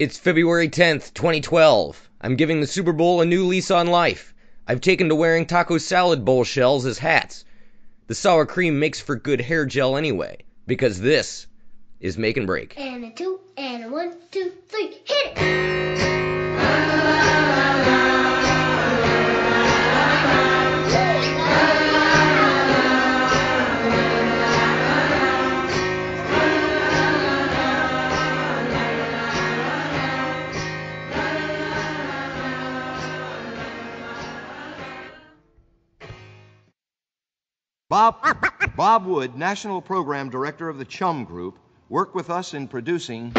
It's February 10th, 2012. I'm giving the Super Bowl a new lease on life. I've taken to wearing taco salad bowl shells as hats. The sour cream makes for good hair gel anyway, because this is Make and Break. And a two, and a 1, 2, 3, hit it! Bob Wood, National Program Director of the Chum Group, worked with us in producing...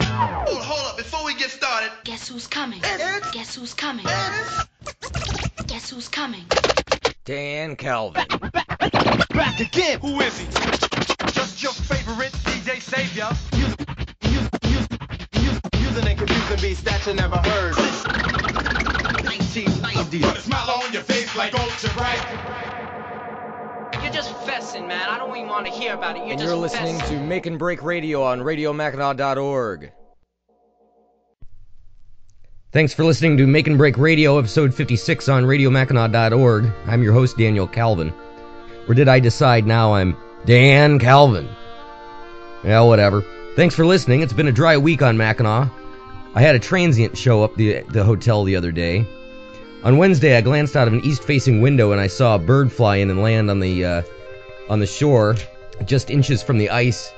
Hold up, before we get started... Guess who's coming? Guess who's coming? Guess who's coming? Dan Calvin. Back again! Who is he? Just your favorite DJ Savior. Using and confusing beats that you never heard. 1990. Put a smile on your face like ultra bright. You're just fessing, man. I don't even want to hear about it. You're listening to Make and Break Radio on RadioMackinac.org. Thanks for listening to Make and Break Radio, episode 56 on RadioMackinac.org. I'm your host, Daniel Calvin. Or did I decide now I'm Dan Calvin? Yeah, whatever. Thanks for listening. It's been a dry week on Mackinac. I had a transient show up the hotel the other day. On Wednesday, I glanced out of an east-facing window and I saw a bird fly in and land on the shore, just inches from the ice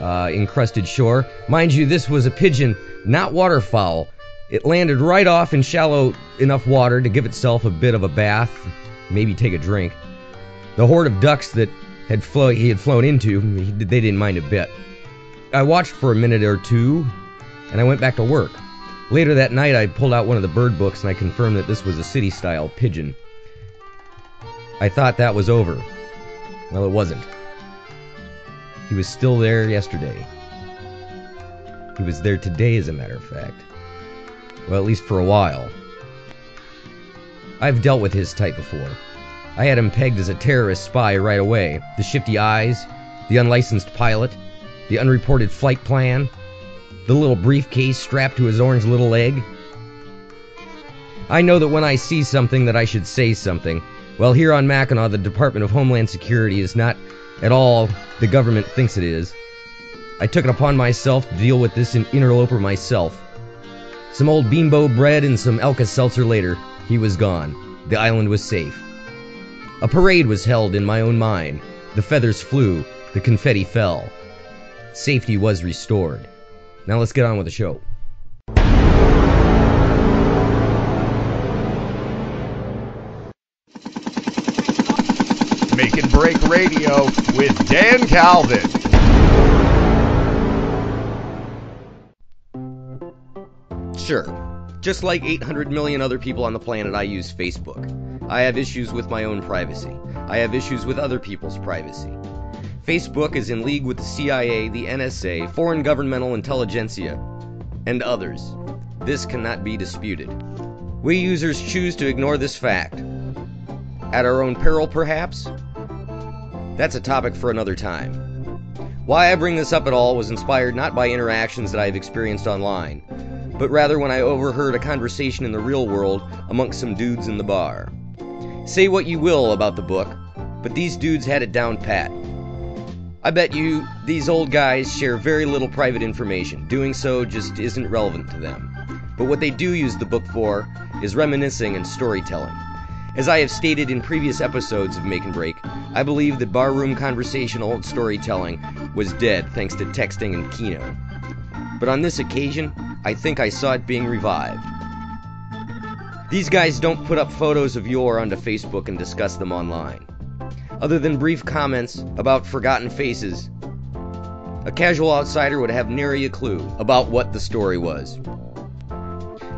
encrusted shore. Mind you, this was a pigeon, not waterfowl. It landed right off in shallow enough water to give itself a bit of a bath, maybe take a drink. The horde of ducks that he had flown into, they didn't mind a bit. I watched for a minute or two, and I went back to work. Later that night, I pulled out one of the bird books, and I confirmed that this was a city-style pigeon. I thought that was over. Well, it wasn't. He was still there yesterday. He was there today, as a matter of fact. Well, at least for a while. I've dealt with his type before. I had him pegged as a terrorist spy right away. The shifty eyes, the unlicensed pilot, the unreported flight plan, the little briefcase strapped to his orange little leg. I know that when I see something that I should say something. Well, here on Mackinac, the Department of Homeland Security is not at all the government thinks it is. I took it upon myself to deal with this interloper myself. Some old bimbo bread and some Alka-Seltzer later, he was gone. The island was safe. A parade was held in my own mind. The feathers flew. The confetti fell. Safety was restored. Now let's get on with the show. Make and Break Radio with Dan Calvin. Sure. Just like 800 million other people on the planet, I use Facebook. I have issues with my own privacy. I have issues with other people's privacy. Facebook is in league with the CIA, the NSA, foreign governmental intelligentsia, and others. This cannot be disputed. We users choose to ignore this fact. At our own peril, perhaps? That's a topic for another time. Why I bring this up at all was inspired not by interactions that I have experienced online, but rather when I overheard a conversation in the real world amongst some dudes in the bar. Say what you will about the book, but these dudes had it down pat. I bet you these old guys share very little private information. Doing so just isn't relevant to them. But what they do use the book for is reminiscing and storytelling. As I have stated in previous episodes of Make and Break, I believe that barroom conversational storytelling was dead thanks to texting and Kino. But on this occasion, I think I saw it being revived. These guys don't put up photos of yore onto Facebook and discuss them online. Other than brief comments about forgotten faces, a casual outsider would have nary a clue about what the story was.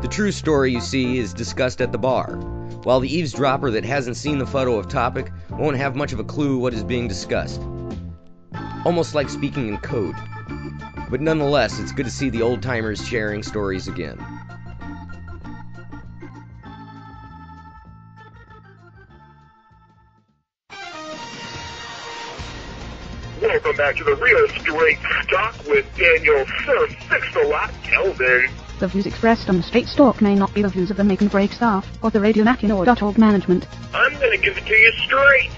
The true story, you see, is discussed at the bar, while the eavesdropper that hasn't seen the photo of topic won't have much of a clue what is being discussed. Almost like speaking in code. But nonetheless, it's good to see the old-timers sharing stories again. Welcome back to the Real Straight Talk with Daniel Sir Six-a-Lot Kelvin. The views expressed on the Straight Talk may not be the views of the Make and Break staff or the RadioMackinac.org management. I'm going to give it to you straight.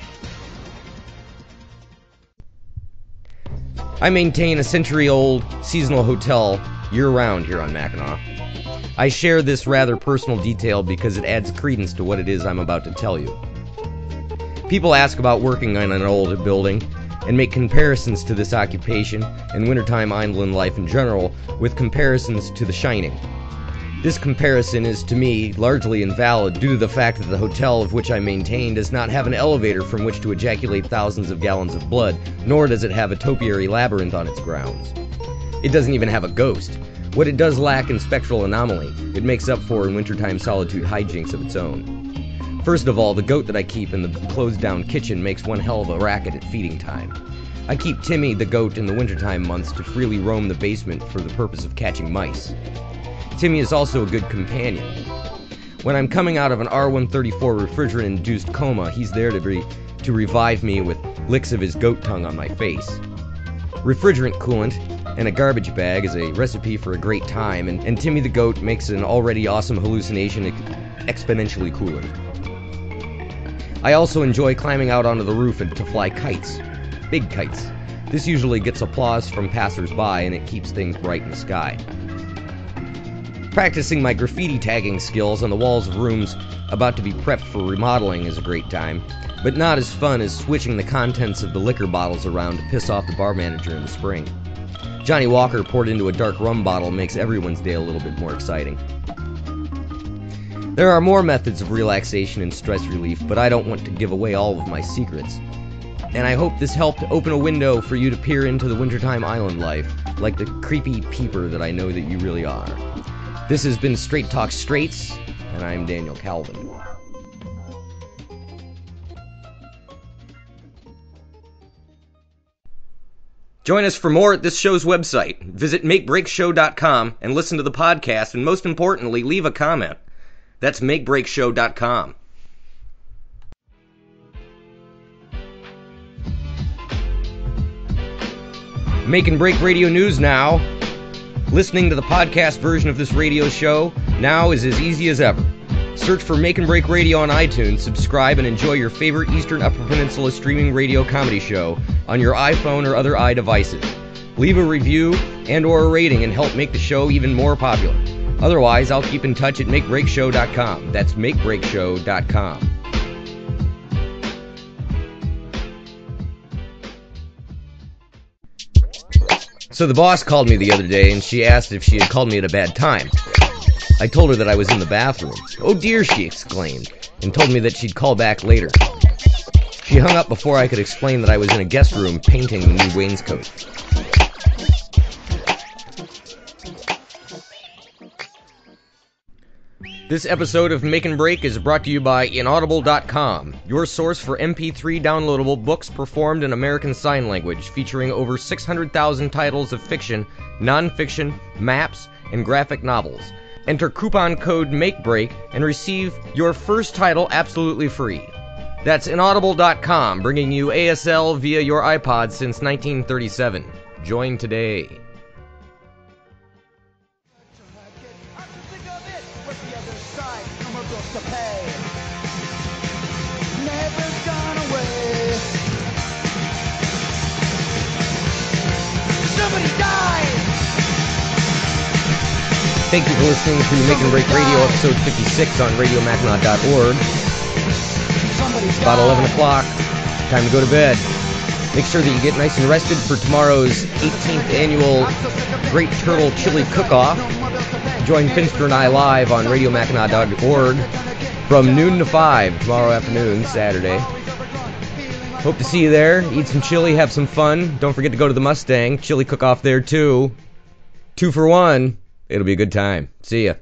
I maintain a century-old seasonal hotel year-round here on Mackinac. I share this rather personal detail because it adds credence to what it is I'm about to tell you. People ask about working on an old building and make comparisons to this occupation and wintertime island life in general with comparisons to The Shining. This comparison is, to me, largely invalid due to the fact that the hotel of which I maintain does not have an elevator from which to ejaculate thousands of gallons of blood, nor does it have a topiary labyrinth on its grounds. It doesn't even have a ghost. What it does lack in spectral anomaly, it makes up for in wintertime solitude hijinks of its own. First of all, the goat that I keep in the closed-down kitchen makes one hell of a racket at feeding time. I keep Timmy, the goat, in the wintertime months to freely roam the basement for the purpose of catching mice. Timmy is also a good companion. When I'm coming out of an R-134 refrigerant-induced coma, he's there to revive me with licks of his goat tongue on my face. Refrigerant coolant and a garbage bag is a recipe for a great time, and Timmy the goat makes an already awesome hallucination exponentially cooler. I also enjoy climbing out onto the roof to fly kites. Big kites. This usually gets applause from passers-by, and it keeps things bright in the sky. Practicing my graffiti tagging skills on the walls of rooms about to be prepped for remodeling is a great time, but not as fun as switching the contents of the liquor bottles around to piss off the bar manager in the spring. Johnny Walker poured into a dark rum bottle makes everyone's day a little bit more exciting. There are more methods of relaxation and stress relief, but I don't want to give away all of my secrets. And I hope this helped open a window for you to peer into the wintertime island life, like the creepy peeper that I know that you really are. This has been Straight Talk Straights, and I'm Daniel Calvin. Join us for more at this show's website. Visit makebreakshow.com and listen to the podcast, and most importantly, leave a comment. That's makebreakshow.com. Make and Break Radio News now. Listening to the podcast version of this radio show now is as easy as ever. Search for Make and Break Radio on iTunes, subscribe, and enjoy your favorite Eastern Upper Peninsula streaming radio comedy show on your iPhone or other iDevices. Leave a review and or a rating and help make the show even more popular. Otherwise, I'll keep in touch at makebreakshow.com. That's makebreakshow.com. So the boss called me the other day, and she asked if she had called me at a bad time. I told her that I was in the bathroom. "Oh dear," she exclaimed, and told me that she'd call back later. She hung up before I could explain that I was in a guest room painting the new wainscot. This episode of Make and Break is brought to you by Inaudible.com, your source for MP3 downloadable books performed in American Sign Language, featuring over 600,000 titles of fiction, non-fiction, maps, and graphic novels. Enter coupon code MAKEBREAK and receive your first title absolutely free. That's Inaudible.com, bringing you ASL via your iPod since 1937. Join today. Thank you for listening to Make and Break Radio, episode 56 on RadioMackinac.org. It's about 11 o'clock. Time to go to bed. Make sure that you get nice and rested for tomorrow's 18th annual Great Turtle Chili Cook-Off. Join Finster and I live on RadioMackinac.org from noon to 5 tomorrow afternoon, Saturday. Hope to see you there. Eat some chili, have some fun. Don't forget to go to the Mustang. Chili Cook-Off there, too. 2 for 1. It'll be a good time. See ya.